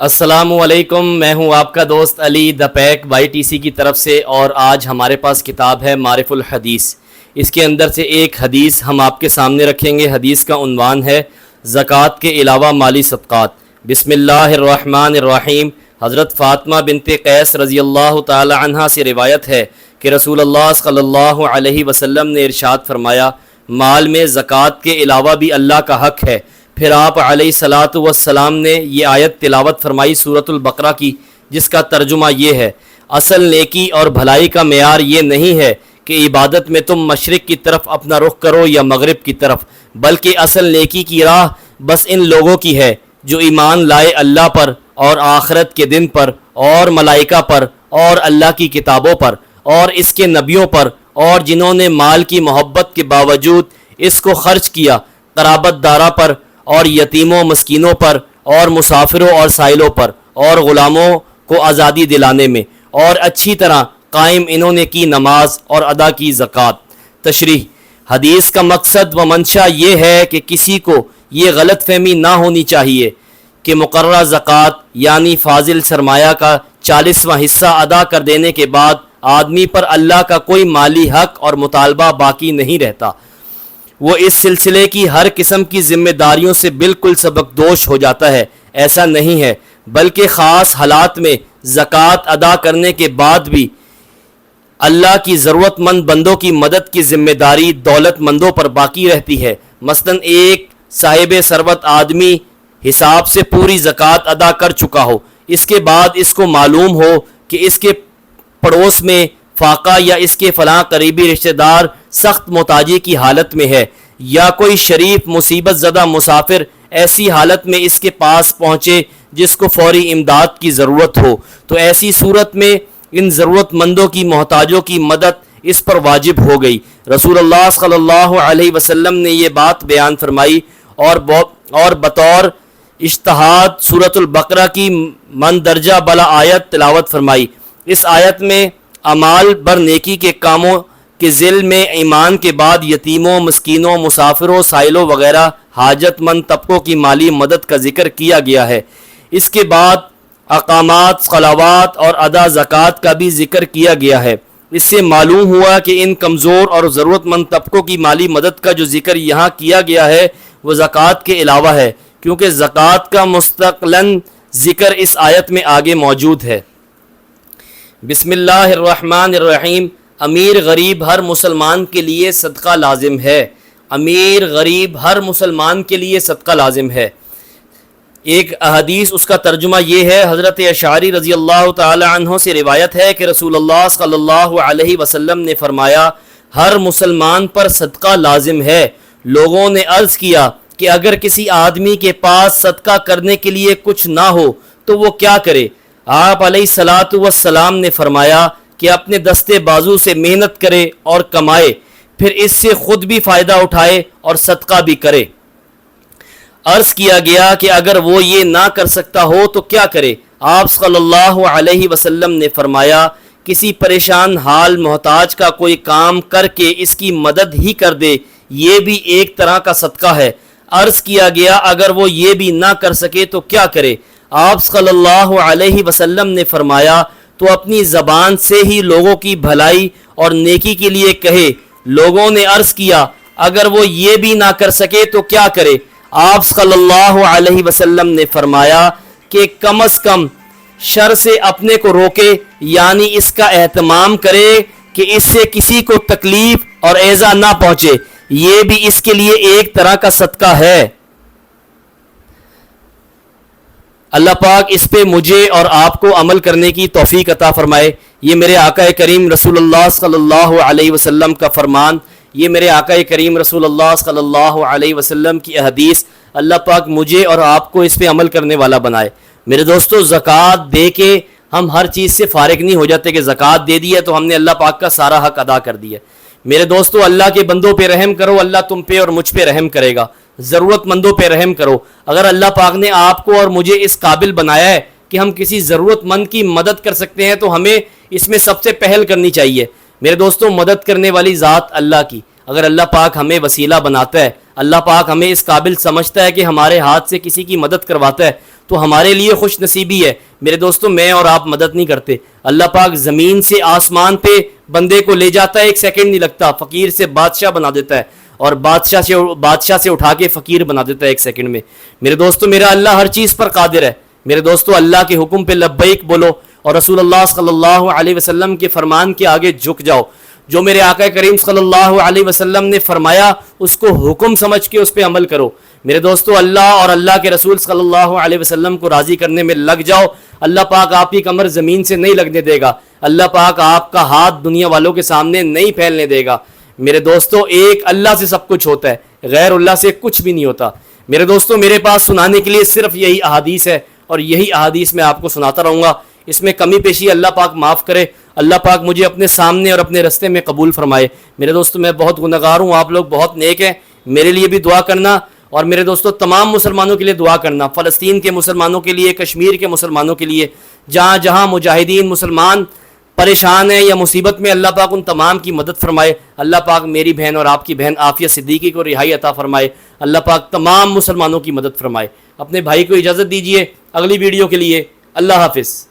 السلام علیکم، میں ہوں آپ کا دوست علی دا پیک YTC کی طرف سے، اور آج ہمارے پاس کتاب ہے معرف الحدیث۔ اس کے اندر سے ایک حدیث ہم آپ کے سامنے رکھیں گے۔ حدیث کا عنوان ہے زکوٰۃ کے علاوہ مالی صدقات۔ بسم اللہ الرحمن الرحیم۔ حضرت فاطمہ بنت قیس رضی اللہ تعالی عنہا سے روایت ہے کہ رسول اللہ صلی اللہ علیہ وسلم نے ارشاد فرمایا، مال میں زکوٰۃ کے علاوہ بھی اللہ کا حق ہے۔ پھر آپ علیہ الصلاۃ والسلام نے یہ آیت تلاوت فرمائی سورۃ البقرہ کی، جس کا ترجمہ یہ ہے، اصل نیکی اور بھلائی کا معیار یہ نہیں ہے کہ عبادت میں تم مشرق کی طرف اپنا رخ کرو یا مغرب کی طرف، بلکہ اصل نیکی کی راہ بس ان لوگوں کی ہے جو ایمان لائے اللہ پر اور آخرت کے دن پر اور ملائکہ پر اور اللہ کی کتابوں پر اور اس کے نبیوں پر، اور جنہوں نے مال کی محبت کے باوجود اس کو خرچ کیا قرابت دارہ پر اور یتیموں مسکینوں پر اور مسافروں اور سائلوں پر اور غلاموں کو آزادی دلانے میں، اور اچھی طرح قائم انہوں نے کی نماز اور ادا کی زکوٰۃ۔ تشریح: حدیث کا مقصد و منشا یہ ہے کہ کسی کو یہ غلط فہمی نہ ہونی چاہیے کہ مقررہ زکوٰۃ یعنی فاضل سرمایہ کا 40واں حصہ ادا کر دینے کے بعد آدمی پر اللہ کا کوئی مالی حق اور مطالبہ باقی نہیں رہتا۔ وہ اس سلسلے کی ہر قسم کی ذمہ داریوں سے بالکل سبکدوش ہو جاتا ہے۔ ایسا نہیں ہے، بلکہ خاص حالات میں زکوٰۃ ادا کرنے کے بعد بھی اللہ کی ضرورت مند بندوں کی مدد کی ذمہ داری دولت مندوں پر باقی رہتی ہے۔ مثلاً ایک صاحب ثروت آدمی حساب سے پوری زکوٰۃ ادا کر چکا ہو، اس کے بعد اس کو معلوم ہو کہ اس کے پڑوس میں فاقہ یا اس کے فلاں قریبی رشتہ دار سخت محتاجی کی حالت میں ہے، یا کوئی شریف مصیبت زدہ مسافر ایسی حالت میں اس کے پاس پہنچے جس کو فوری امداد کی ضرورت ہو، تو ایسی صورت میں ان ضرورت مندوں کی محتاجوں کی مدد اس پر واجب ہو گئی۔ رسول اللہ صلی اللہ علیہ وسلم نے یہ بات بیان فرمائی اور بطور اجتہاد سورۃ البقرہ کی مندرجہ بالا آیت تلاوت فرمائی۔ اس آیت میں اعمال بر نیکی کے کاموں کے ذیل میں ایمان کے بعد یتیموں مسکینوں مسافروں سائلوں وغیرہ حاجت مند طبقوں کی مالی مدد کا ذکر کیا گیا ہے۔ اس کے بعد اقامات صلوات اور ادا زکوٰۃ کا بھی ذکر کیا گیا ہے۔ اس سے معلوم ہوا کہ ان کمزور اور ضرورت مند طبقوں کی مالی مدد کا جو ذکر یہاں کیا گیا ہے وہ زکوٰۃ کے علاوہ ہے، کیونکہ زکوٰۃ کا مستقلاً ذکر اس آیت میں آگے موجود ہے۔ بسم اللہ الرحمن الرحیم۔ امیر غریب ہر مسلمان کے لیے صدقہ لازم ہے۔ امیر غریب ہر مسلمان کے لیے صدقہ لازم ہے۔ ایک حدیث اس کا ترجمہ یہ ہے، حضرت اشعری رضی اللہ تعالی عنہ سے روایت ہے کہ رسول اللہ صلی اللہ علیہ وسلم نے فرمایا، ہر مسلمان پر صدقہ لازم ہے۔ لوگوں نے عرض کیا کہ اگر کسی آدمی کے پاس صدقہ کرنے کے لیے کچھ نہ ہو تو وہ کیا کرے؟ آپ علیہ الصلاۃ والسلام نے فرمایا کہ اپنے دستے بازو سے محنت کرے اور کمائے، پھر اس سے خود بھی فائدہ اٹھائے اور صدقہ بھی کرے۔ عرض کیا گیا کہ اگر وہ یہ نہ کر سکتا ہو تو کیا کرے؟ آپ صلی اللہ علیہ وسلم نے فرمایا، کسی پریشان حال محتاج کا کوئی کام کر کے اس کی مدد ہی کر دے، یہ بھی ایک طرح کا صدقہ ہے۔ عرض کیا گیا اگر وہ یہ بھی نہ کر سکے تو کیا کرے؟ آپ صلی اللہ علیہ وسلم نے فرمایا، تو اپنی زبان سے ہی لوگوں کی بھلائی اور نیکی کے لیے کہے۔ لوگوں نے عرض کیا اگر وہ یہ بھی نہ کر سکے تو کیا کرے؟ آپ صلی اللہ علیہ وسلم نے فرمایا کہ کم از کم شر سے اپنے کو روکے، یعنی اس کا اہتمام کرے کہ اس سے کسی کو تکلیف اور ایذا نہ پہنچے، یہ بھی اس کے لیے ایک طرح کا صدقہ ہے۔ اللہ پاک اس پہ مجھے اور آپ کو عمل کرنے کی توفیق عطا فرمائے۔ یہ میرے آقا کریم رسول اللہ صلی اللہ علیہ وسلم کا فرمان، یہ میرے آقا کریم رسول اللہ صلی اللہ علیہ وسلم کی حدیث، اللہ پاک مجھے اور آپ کو اس پہ عمل کرنے والا بنائے۔ میرے دوستو، زکوٰۃ دے کے ہم ہر چیز سے فارغ نہیں ہو جاتے کہ زکوٰۃ دے دی ہے تو ہم نے اللہ پاک کا سارا حق ادا کر دیا۔ میرے دوستو، اللہ کے بندوں پہ رحم کرو، اللہ تم پہ اور مجھ پہ رحم کرے گا۔ ضرورت مندوں پہ رحم کرو۔ اگر اللہ پاک نے آپ کو اور مجھے اس قابل بنایا ہے کہ ہم کسی ضرورت مند کی مدد کر سکتے ہیں تو ہمیں اس میں سب سے پہل کرنی چاہیے۔ میرے دوستوں، مدد کرنے والی ذات اللہ کی، اگر اللہ پاک ہمیں وسیلہ بناتا ہے، اللہ پاک ہمیں اس قابل سمجھتا ہے کہ ہمارے ہاتھ سے کسی کی مدد کرواتا ہے، تو ہمارے لیے خوش نصیبی ہے میرے دوستوں. میں اور آپ مدد نہیں کرتے, اللہ پاک زمین سے آسمان پہ بندے کو لے جاتا ہے, ایک سیکنڈ نہیں لگتا, فقیر سے بادشاہ بنا دیتا ہے اور بادشاہ سے اٹھا کے فقیر بنا دیتا ہے ایک سیکنڈ میں. میرے دوستو میرا اللہ ہر چیز پر قادر ہے. میرے دوستو اللہ کے حکم پہ لبیک بولو اور رسول اللہ صلی اللہ علیہ وسلم کے فرمان کے آگے جھک جاؤ. جو میرے آقا کریم صلی اللہ علیہ وسلم نے فرمایا اس کو حکم سمجھ کے اس پہ عمل کرو. میرے دوستو اللہ اور اللہ کے رسول صلی اللہ علیہ وسلم کو راضی کرنے میں لگ جاؤ. اللہ پاک آپ کی کمر زمین سے نہیں لگنے دے گا, اللہ پاک آپ کا ہاتھ دنیا والوں کے سامنے نہیں پھیلنے دے گا. میرے دوستو ایک اللہ سے سب کچھ ہوتا ہے, غیر اللہ سے کچھ بھی نہیں ہوتا. میرے دوستو میرے پاس سنانے کے لیے صرف یہی احادیث ہے اور یہی احادیث میں آپ کو سناتا رہوں گا. اس میں کمی پیشی اللہ پاک معاف کرے, اللہ پاک مجھے اپنے سامنے اور اپنے رستے میں قبول فرمائے. میرے دوستو میں بہت گنہگار ہوں, آپ لوگ بہت نیک ہیں, میرے لیے بھی دعا کرنا اور میرے دوستو تمام مسلمانوں کے لیے دعا کرنا, فلسطین کے مسلمانوں کے لیے, کشمیر کے مسلمانوں کے لیے, جہاں جہاں مجاہدین مسلمان پریشان ہیں یا مصیبت میں, اللہ پاک ان تمام کی مدد فرمائے. اللہ پاک میری بہن اور آپ کی بہن عافیہ صدیقی کو رہائی عطا فرمائے. اللہ پاک تمام مسلمانوں کی مدد فرمائے. اپنے بھائی کو اجازت دیجیے اگلی ویڈیو کے لیے. اللہ حافظ.